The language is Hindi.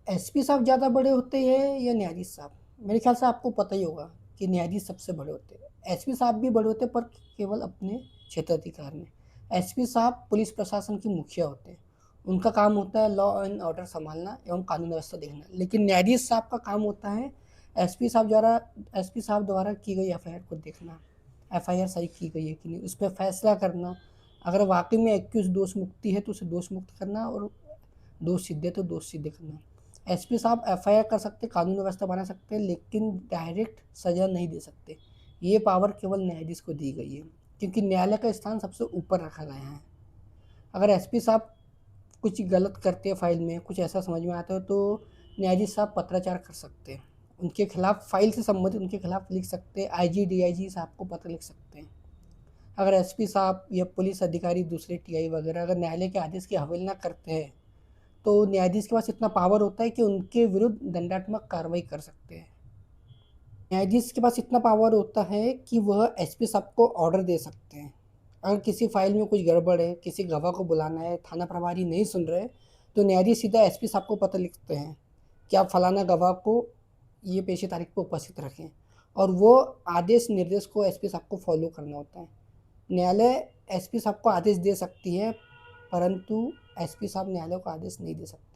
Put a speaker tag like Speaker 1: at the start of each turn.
Speaker 1: एसपी साहब ज़्यादा बड़े होते हैं या न्यायाधीश साहब? मेरे ख्याल से आपको पता ही होगा कि न्यायाधीश सबसे बड़े होते हैं। एसपी साहब भी बड़े होते हैं पर केवल अपने क्षेत्राधिकार में। एसपी साहब पुलिस प्रशासन के मुखिया होते हैं। उनका काम होता है लॉ एंड ऑर्डर सँभालना एवं कानून व्यवस्था देखना। लेकिन न्यायाधीश साहब का काम होता है एसपी साहब द्वारा की गई एफआईआर को देखना। एफआईआर सही की गई है कि नहीं, उस पे फैसला करना। अगर वाक़ई में एक्यूज़ दोष मुक्ति है तो उसे दोष मुक्त करना और दोष सिद्ध है तो दोष सिद्ध करना। एसपी साहब एफआईआर कर सकते, कानून व्यवस्था बना सकते हैं, लेकिन डायरेक्ट सज़ा नहीं दे सकते। ये पावर केवल न्यायाधीश को दी गई है, क्योंकि न्यायालय का स्थान सबसे ऊपर रखा गया है। अगर एसपी साहब कुछ गलत करते हैं फाइल में, कुछ ऐसा समझ में आता है तो न्यायाधीश साहब पत्राचार कर सकते हैं। उनके खिलाफ फाइल से संबंधित उनके खिलाफ लिख सकते हैं, आईजी, डीआईजी साहब को पत्र लिख सकते हैं। अगर एसपी साहब या पुलिस अधिकारी दूसरे टीआई वगैरह अगर न्यायालय के आदेश की अवहेलना करते हैं तो न्यायाधीश के पास इतना पावर होता है कि उनके विरुद्ध दंडात्मक कार्रवाई कर सकते हैं। न्यायाधीश के पास इतना पावर होता है कि वह एसपी साहब को ऑर्डर दे सकते हैं। अगर किसी फाइल में कुछ गड़बड़ है, किसी गवाह को बुलाना है, थाना प्रभारी नहीं सुन रहे, तो न्यायाधीश सीधा एसपी साहब को पत्र लिखते हैं कि आप फलाना गवाह को ये पेशी तारीख पर उपस्थित रखें, और वो आदेश निर्देश को एसपी साहब को फॉलो करना होता है। न्यायालय एसपी साहब को आदेश दे सकती है, परंतु एसपी साहब न्यायालय को आदेश नहीं दे सकते।